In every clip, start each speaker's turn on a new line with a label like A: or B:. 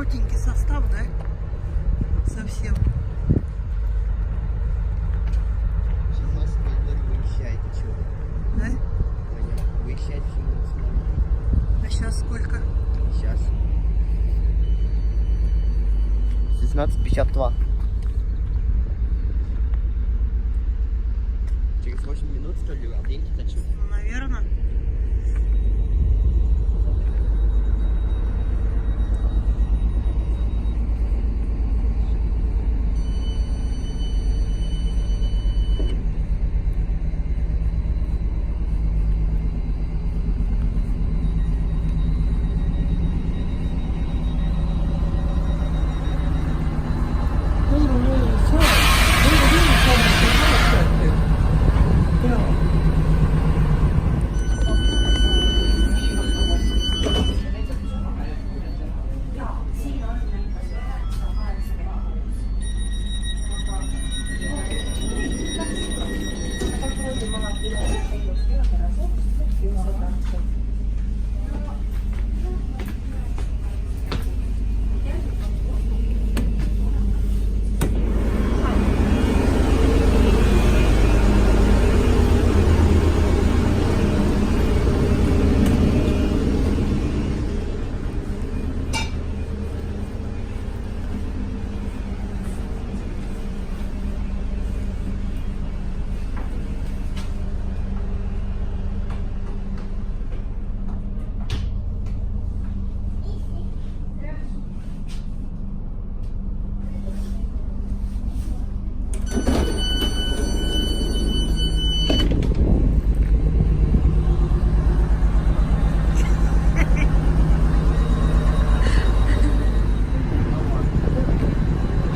A: коротенький состав, да? Совсем.
B: Выезжайте, чего?
A: Да?
B: Выезжать в 17:00.
A: А сейчас сколько?
B: Сейчас. 16:52. Через 8 минут, что ли, а деньги хочу?
A: Ну, наверное.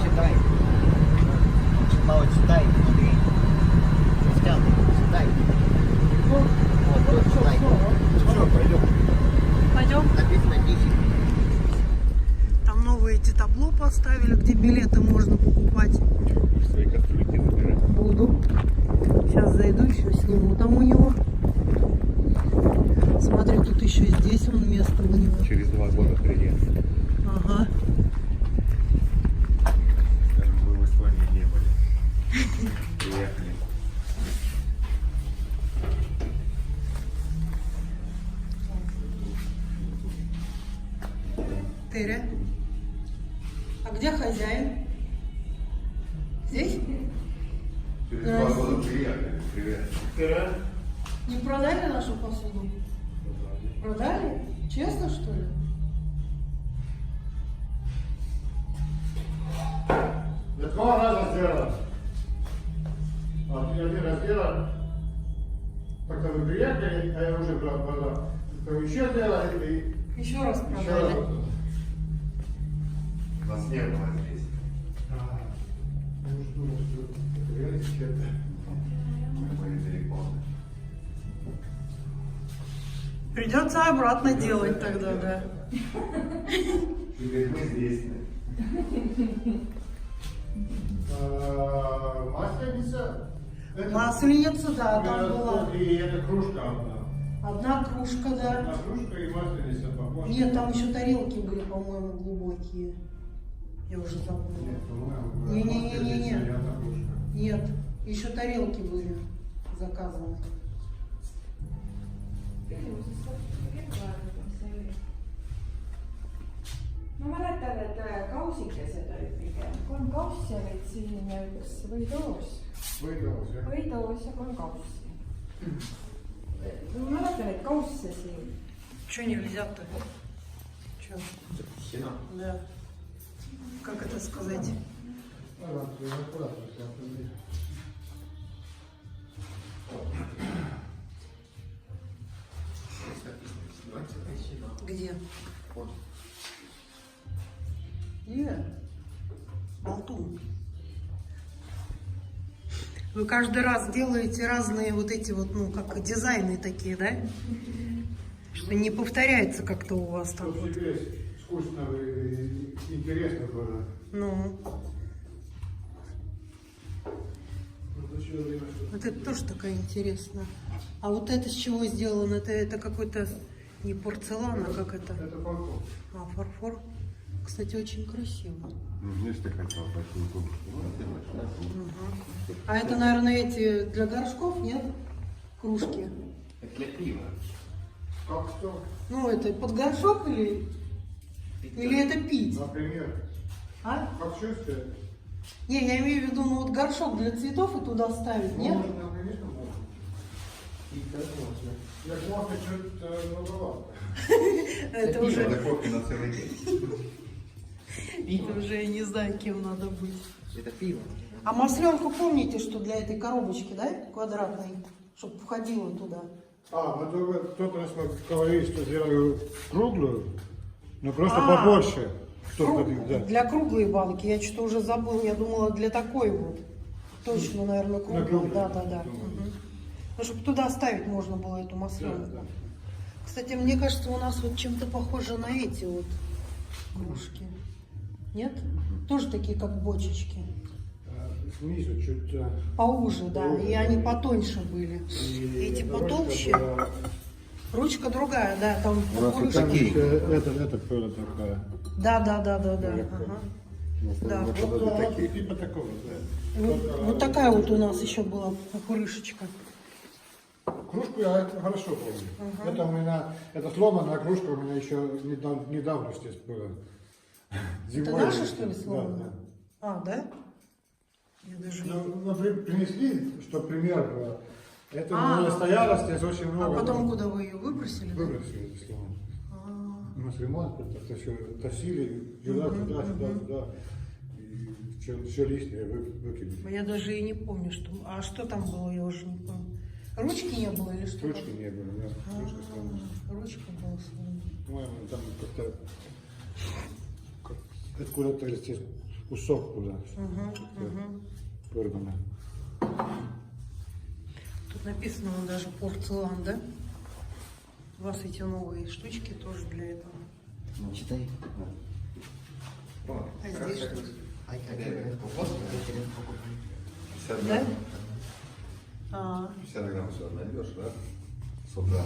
B: Читай. Мало читай, Андрей. Костян, читай. Вот, тут читай. Все, пойдем.
A: Пойдем.
B: Написано 10.
A: Там новые эти табло поставили, где билеты можно покупать.
C: Свои кастрюльки забирай.
A: Буду. Сейчас зайду, еще сниму там у него. Смотри, тут еще здесь он место у него.
C: Через 2 года приезд.
A: Ага.
C: Скажем, мы в Исландии не были. Приехали.
A: Теря. А где хозяин? Здесь?
C: Через 2 года приехали. Привет.
A: Не продали нашу посуду? Продали? Честно, что ли?
D: Я 2 раза сделал. Один раз сделал. Когда вы приехали, а я уже продал. То еще делали и
A: Еще раз
D: еще
A: продали.
D: раз.
C: Нас не было здесь.
D: Я уже думал, что это реально честно.
C: Мы были далеко.
A: Придется обратно делать тогда, да.
C: Теперь мы здесь.
D: Масленица.
A: Масленица, да, там была.
D: И эта кружка одна.
A: Одна кружка, да.
D: Одна кружка и масленица побольше.
A: Нет, там еще тарелки были, по-моему, глубокие. Я уже забыла.
D: Нет, по-моему,
A: Не-не-не-не-не.
D: масленица и одна кружка.
A: Нет, еще тарелки были заказаны.
E: ma mäletan, et kausikesed olid pigem, 3 kaussi olid siin ja üks võidoos
D: Võidoos, jah.
E: ja 3 kaussi. Ma mäletan, et kausse siin.
A: Че нельзя-то? Че?
B: Запрещено.
A: Да. Как это сказать?
D: Аккуратно, все.
B: Запрещено.
A: Где?
B: Вот.
A: Нет. Болтун. Вы каждый раз делаете разные вот эти вот, ну, как дизайны такие, да? Что не повторяется как-то у вас там.
D: Чтобы тебе скучно и интересно было.
A: Ну,
D: Вот еще время, что-
A: вот это тоже такая интересная. А вот это с чего сделано? Это какой-то не порцелан, а как это?
D: Это фарфор.
A: А, фарфор. Кстати, очень красиво.
C: Видишь, ты хотел большую кружку. Вот ты большая кружка.
A: А это, наверное, эти для горшков, нет? Кружки.
B: Это для пива.
D: Как что?
A: Ну, это под горшок или это пить?
D: Например,
A: А?
D: как чувствуешь?
A: Не, я имею в виду, ну вот горшок для цветов и туда ставить, нет?
D: Можно, конечно, можно.
B: И так можно.
D: Я можно чуть многовато.
A: Это уже,
C: Кофе на целый день.
A: это уже я не знаю, кем надо быть.
B: Это пиво.
A: А масленку помните, что для этой коробочки, да, квадратной, чтобы входила туда?
D: А, вот в тот раз мы говорили, что сделаю круглую, но просто
A: А.
D: побольше. Чтобы, да.
A: Для круглой банки, я что-то уже забыл, я думала для такой вот. Точно, наверное, круглой,
D: круглой.
A: да.
D: Думаю.
A: Ну, чтобы туда ставить можно было эту масленку.
D: Да, да.
A: Кстати, мне кажется, у нас вот чем-то похоже на эти вот кружки. Нет? Тоже такие, как бочечки.
D: Снизу чуть...
A: Поуже, да.
D: Поуже,
A: И они
D: да.
A: потоньше были.
D: и
A: Эти
D: ручка
A: потолще.
D: была-
A: Ручка другая, да, там
C: У нас вот
A: крышка.
C: такие.
D: Это было такая.
A: Да.
D: Легко.
A: Ага. Да.
C: Вот
D: Вот,
C: вот
D: да,
C: такие.
D: типа такого, да.
A: Вот такая вот у нас еще была крышечка.
D: Кружку я хорошо помню. Это у меня, это сломанная кружка у меня еще недавно здесь была.
A: Это
D: Зимой.
A: наша, что ли,
D: Да,
A: сломанная? А, да? Я даже...
D: Ну, принесли, что пример был. Это у
A: А.
D: меня стояло здесь очень
A: А
D: много.
A: потом куда вы ее выбросили? да?
D: Выбросили это сломано.
A: А,
D: У нас ремонт, это все тащили, туда. И все лишнее выкинули.
A: Я даже и не помню, что... А что там было, я уже не помню. Ручки не было или что?
D: Ручки не было, у меня ручка сломана.
A: Ручка была сломана.
D: По-моему, там как-то откуда-то здесь кусок туда. Порвано.
A: Тут написано вон даже порцелан, да? У вас эти новые штучки тоже для этого.
B: Ну, читай.
C: О,
A: А здесь что?
B: Ай, как это попозже, это покупай.
C: 50
A: Да?
C: грамм.
A: А,
C: 50 грамм все найдешь, да? С утра.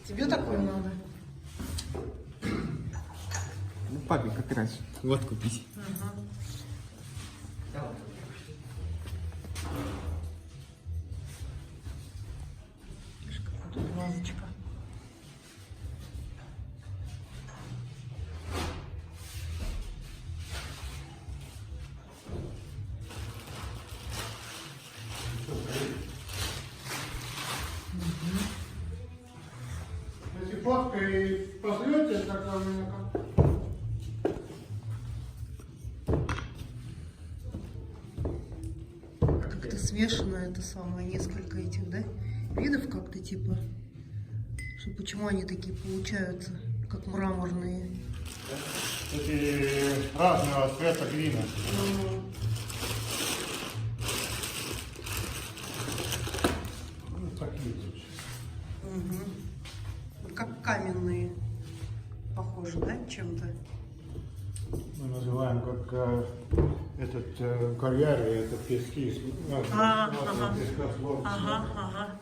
A: тебе такое надо?
B: Ну, папе как раз. Вот купить.
A: Видишь, какая тут вазочка.
D: Если фоткой пошлете, так у меня
A: Как-то смешано это самое, несколько этих, да? Видов как-то типа. Что почему они такие получаются, как мраморные?
D: эти разного цвета глина. Ну, такие лучше.
A: Как каменные. Похоже, да, чем-то?
D: Мы называем как этот карьер, это пески.
A: Ага.
D: Песка слов.
A: Ага.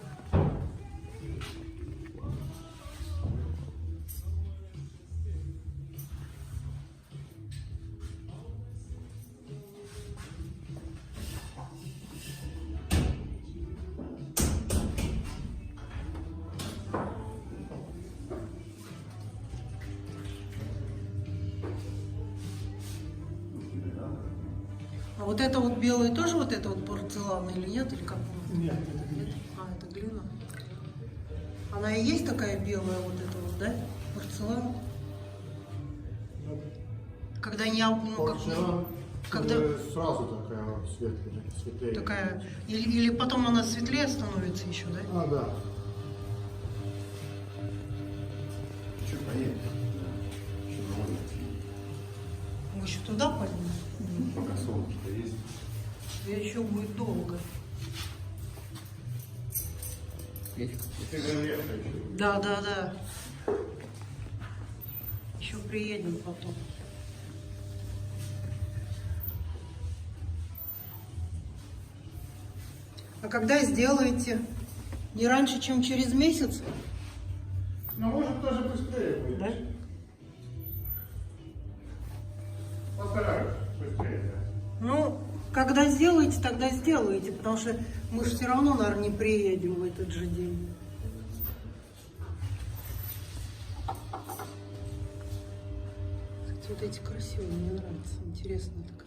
A: А вот это вот белое тоже вот это вот порцелан или нет? Или как?
D: Нет, это глина.
A: А, это глина. Она и есть такая белая вот эта вот, да? Порцелан? Когда не... Ну, как,
D: Порцелан,
A: когда
D: сразу такая вот светлее.
A: такая... Или потом она светлее становится еще, да?
D: А, да.
C: Еще поедем. Еще довольно.
A: Мы еще туда пойдем?
C: Пока солнышко есть.
A: И еще будет долго.
D: Ты заехал еще.
A: Да. Еще приедем потом. А когда сделаете? Не раньше, чем через месяц?
D: Ну, может, даже быстрее будет.
A: Да?
D: Постараюсь быстрее.
A: Ну, когда сделаете, тогда сделаете, потому что мы же все равно, наверное, не приедем в этот же день. Кстати, вот эти красивые, мне нравятся, интересная такая.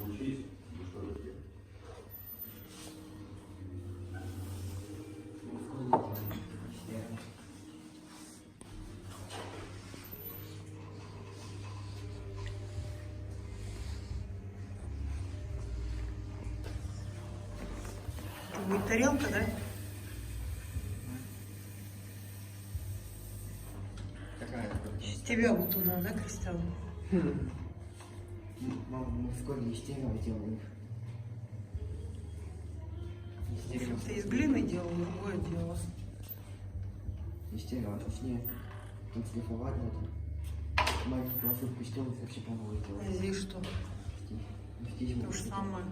C: Учись, ну что же делать?
A: Это будет тарелка, да?
B: Какая?
A: Сейчас тебя вот туда, да, Кристиан?
B: Мама, мы вскоре из дерева делаем. Из дерева.
A: Ты из глины делал, другое дело.
B: Из дерева, точнее, тут шлифовать надо. Маленький полоску сделать, вообще по-новому
A: А
B: делать.
A: здесь что?
B: Здесь
A: То же самое.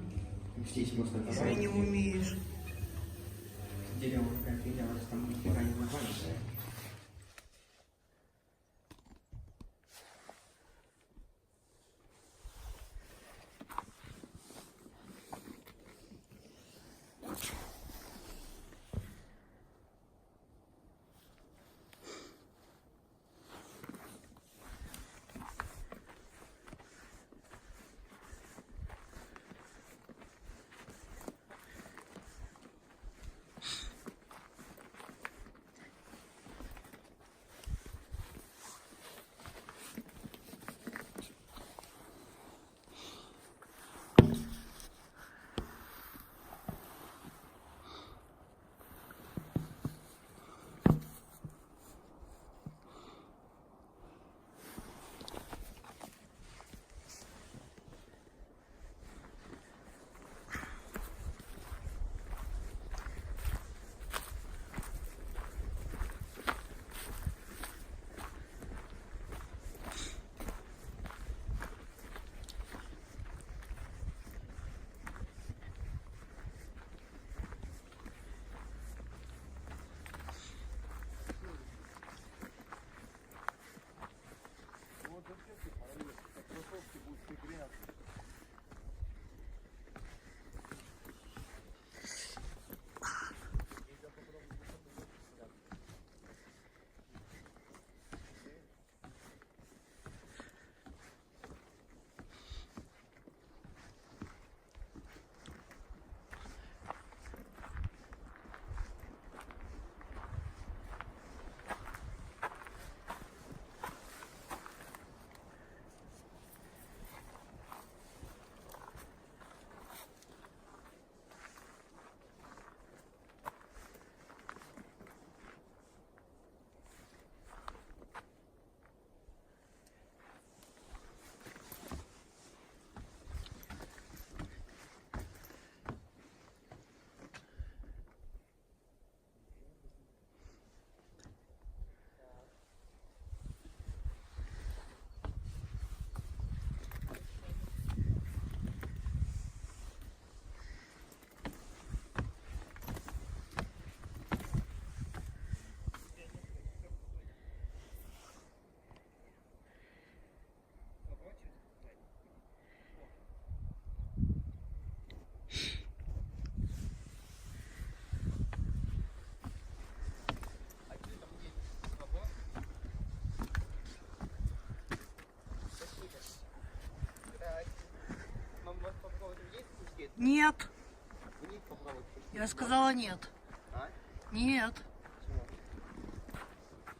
B: Здесь просто
A: Если не умеешь.
B: дерево, как дерево, там нифига не нормально.
A: Нет. Я сказала нет.
B: А?
A: Нет.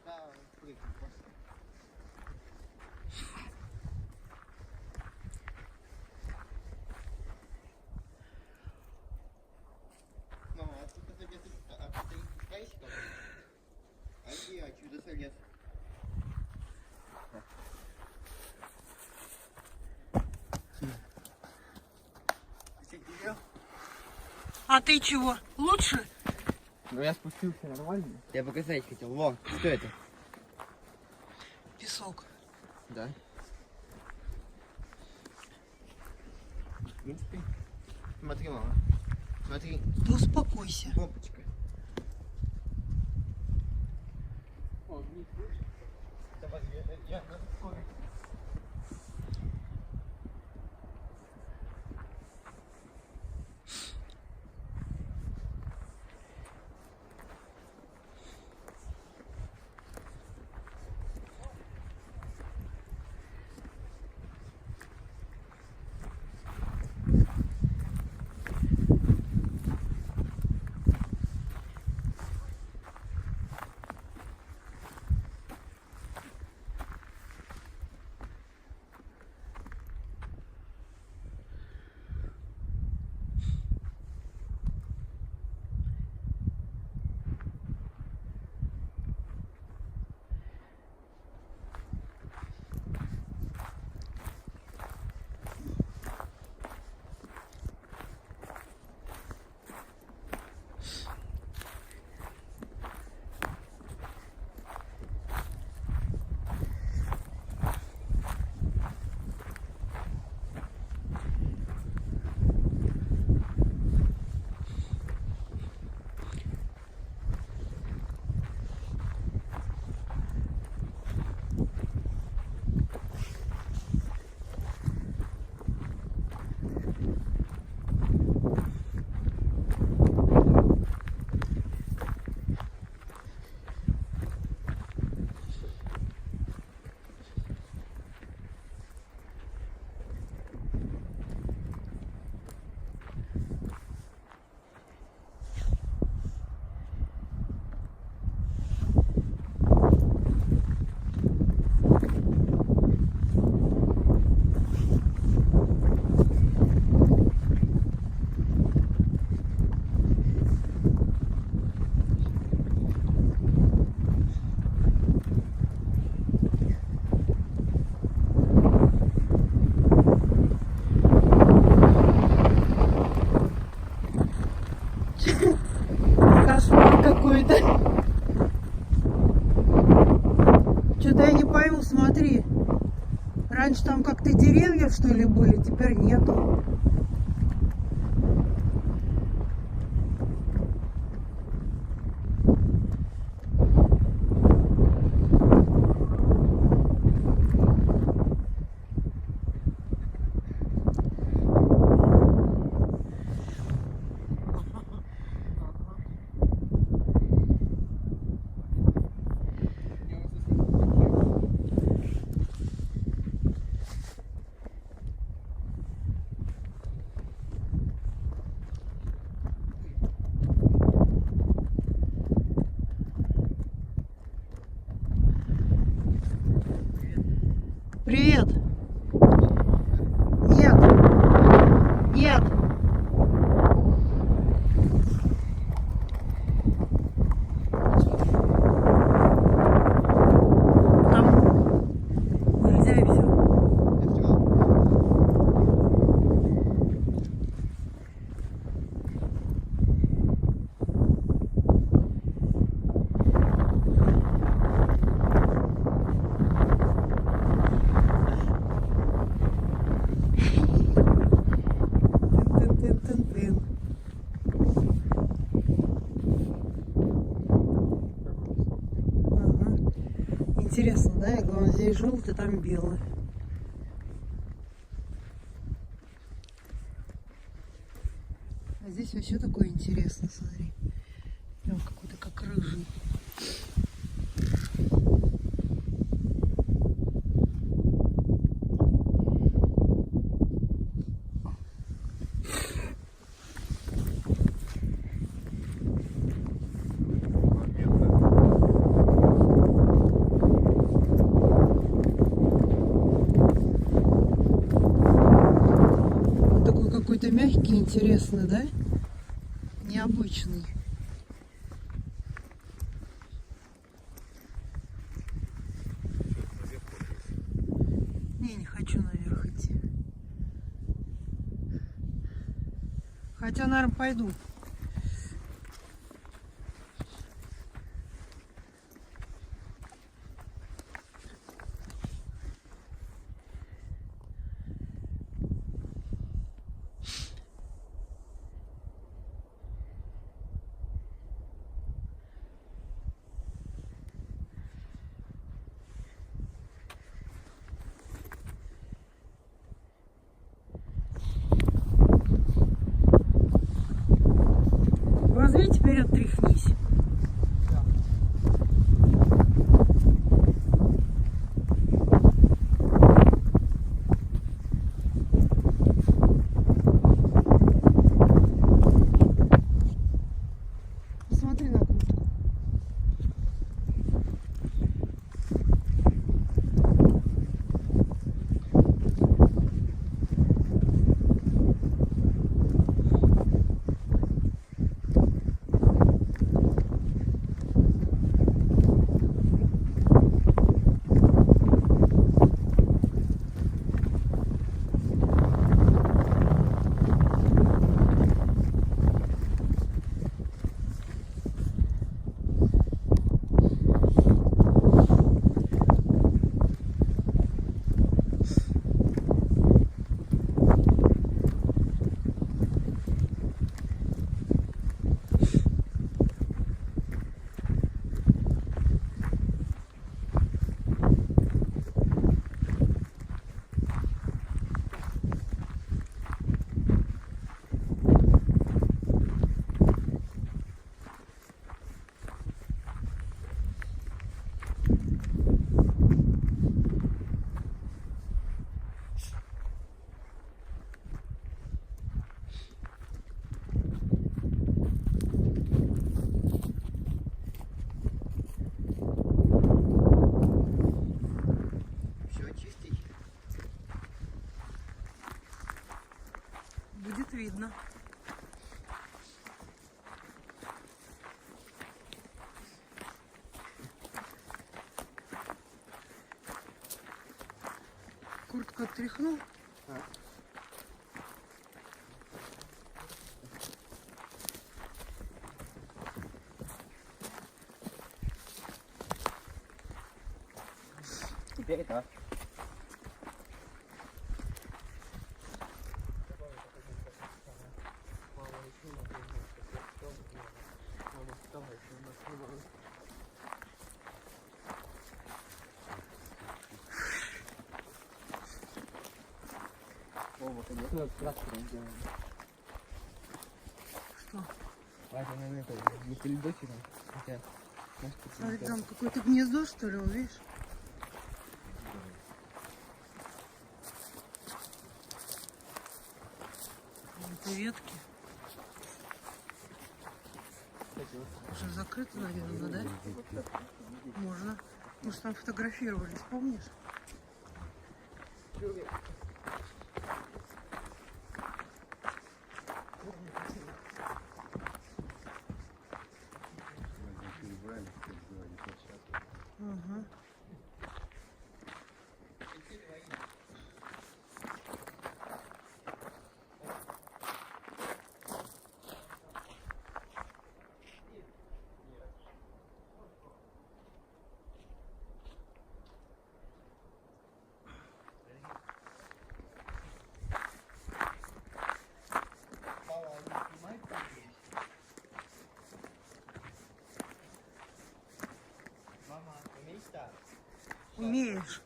B: Да, прыгай просто. Ну, а тут это где-то... А ты спускайся как? А где? А чудо солез?
A: А ты чего? Лучше?
B: Ну я спустился нормально. Я показать хотел. Во, что это?
A: Песок.
B: Да. В принципе, смотри, мама. Смотри,
A: Ты успокойся.
B: кнопочка. Давай, я скоро.
A: Кошмар какой-то. Что-то я не пойму, смотри. Раньше там как-то деревья, что ли, были, теперь нету. Привет. Нет. Нет. Там нельзя и все. Тын-тын-тын-тын. Ага. Интересно, да? Я главное, здесь желтый, там белый. А здесь вообще такое интересно, смотри. Прям какой-то как рыжий. Он такой какой-то мягкий, интересный, да? Необычный. Не хочу наверх идти. Хотя, наверное, пойду. Только тряхнул.
B: Теперь так. Вова, конечно, трактором делаем.
A: Что?
B: А это, наверное, это не передочером. Хотя, может,
A: Смотри, там какое-то гнездо, что ли, видишь? Это ветки. Уже закрыто, наверное, да? Можно. Мы же там фотографировались, помнишь? Ага.
B: Мама, умеешь так?
A: Умеешь.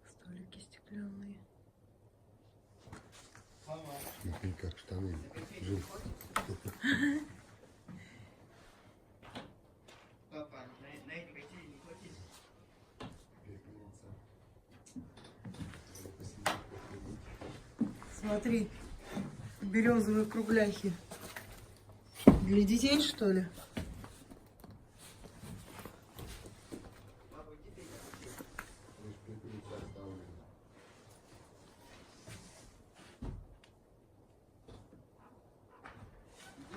A: Столики стеклянные.
C: Смотри, как штаны. Жил.
B: Папа, на эти качели не хочешь?
A: Смотри, березовые кругляхи. Для детей, что ли?
B: Иди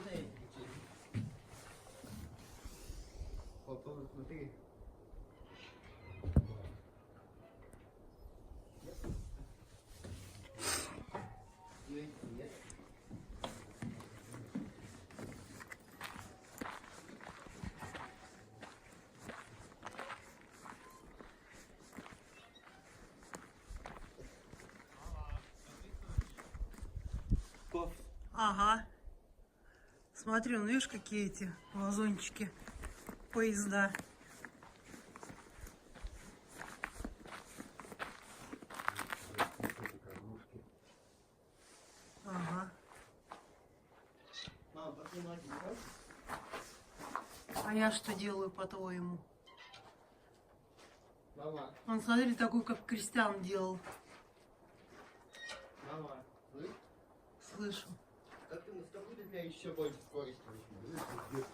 B: на эти качели. Папа, вот смотри. Нет. Пап,
A: Ага. Смотри, ну видишь, какие эти вазончики, поезда. Ага.
B: мама, посмотри, не хочешь?
A: А я что делаю, по-твоему?
B: Мама,
A: Он, смотри, такой, как Кристиан делал.
B: мама, слышь?
A: Слышу.
B: Как ты с тобой для меня еще больше скорости возьму?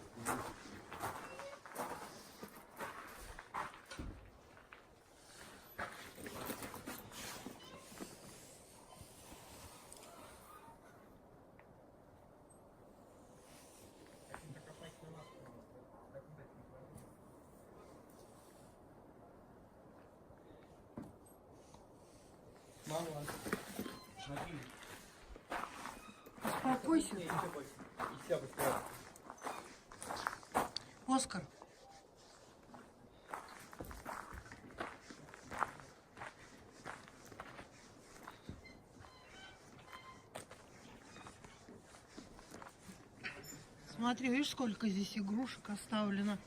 B: Мама, смотри,
A: Успокойся.
B: еще больше. Еще быстрее.
A: Оскар. Смотри, видишь, сколько здесь игрушек оставлено.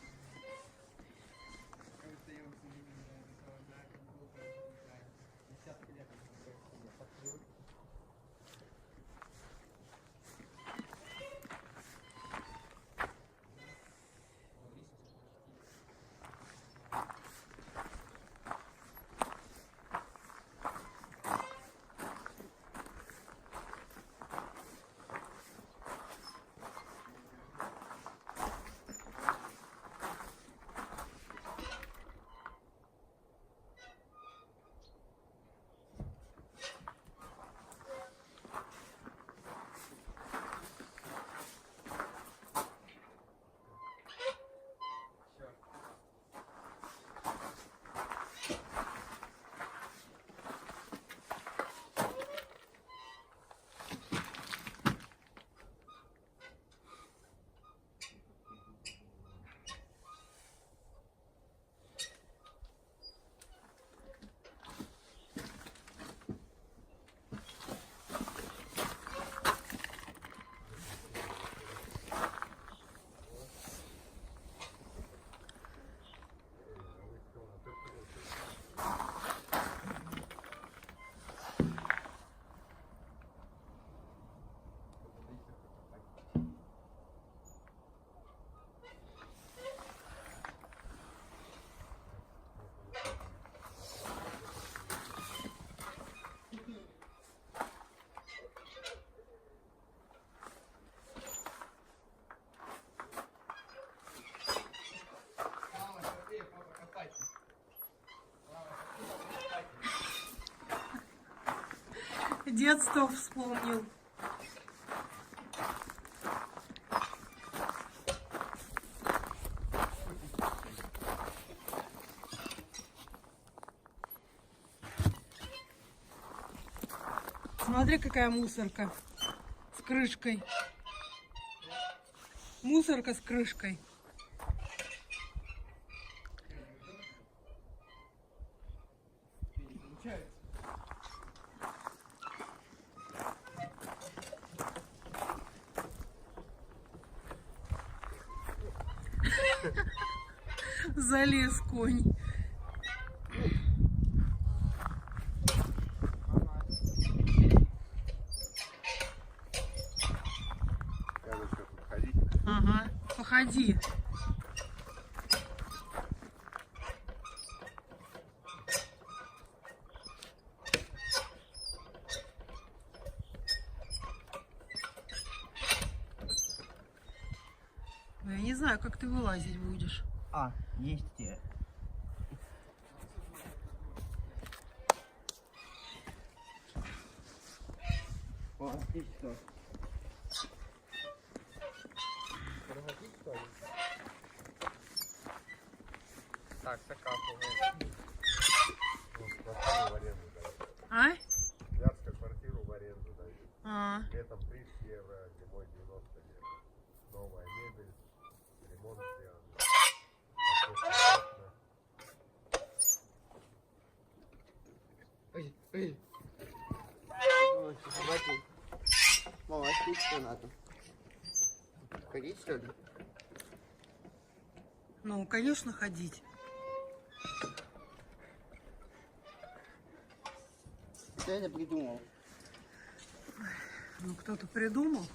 A: Детство вспомнил. Смотри, какая мусорка с крышкой. Мусорка с крышкой. Залез конь.
C: Надо сейчас подходить.
A: Ага, походи. Я не знаю, как ты вылазить будешь.
B: А, есть те. О, отлично. Так, закапываем.
C: Квартиру в аренду дают.
A: А?
C: Вятска квартиру в аренду дают.
A: А,
C: Летом 30 евро, зимой 90 евро. Новая мебель, ремонт сделан.
B: Ой, ой. Смотри. Мама, а что надо? Ходить, что ли?
A: ну, конечно, ходить.
B: Что я придумал?
A: Ну, кто-то придумал.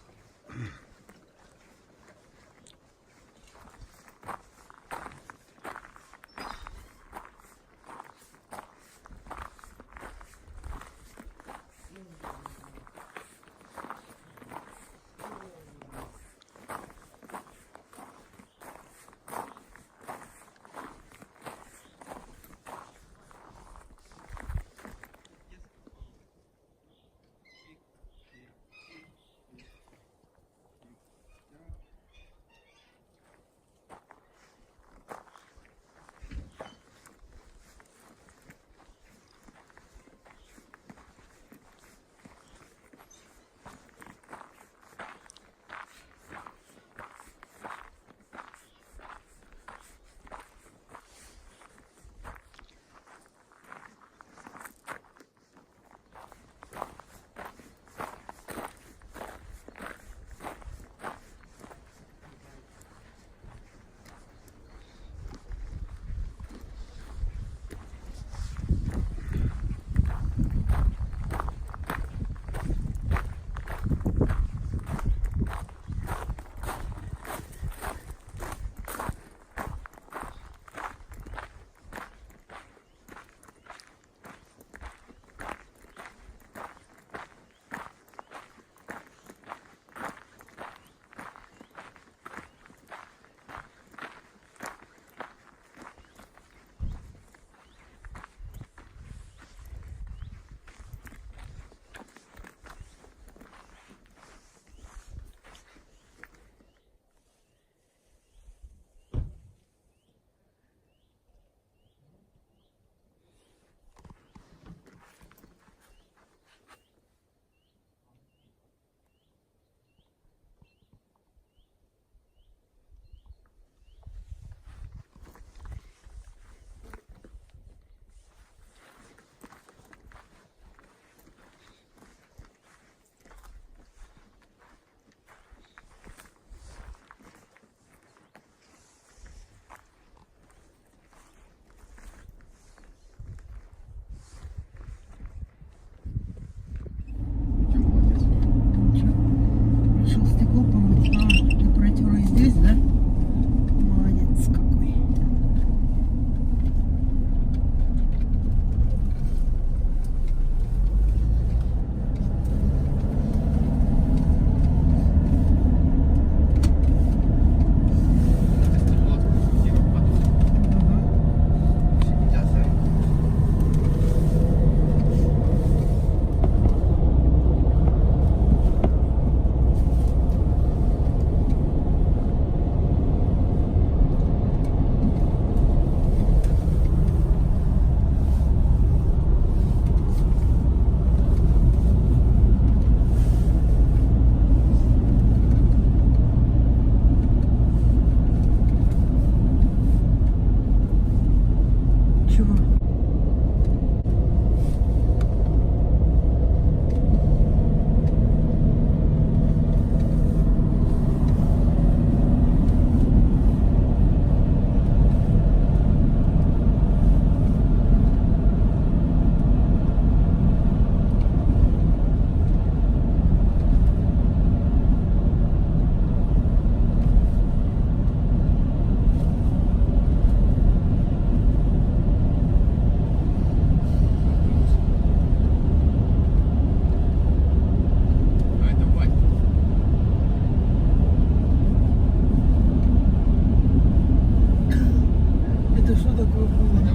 A: такое было,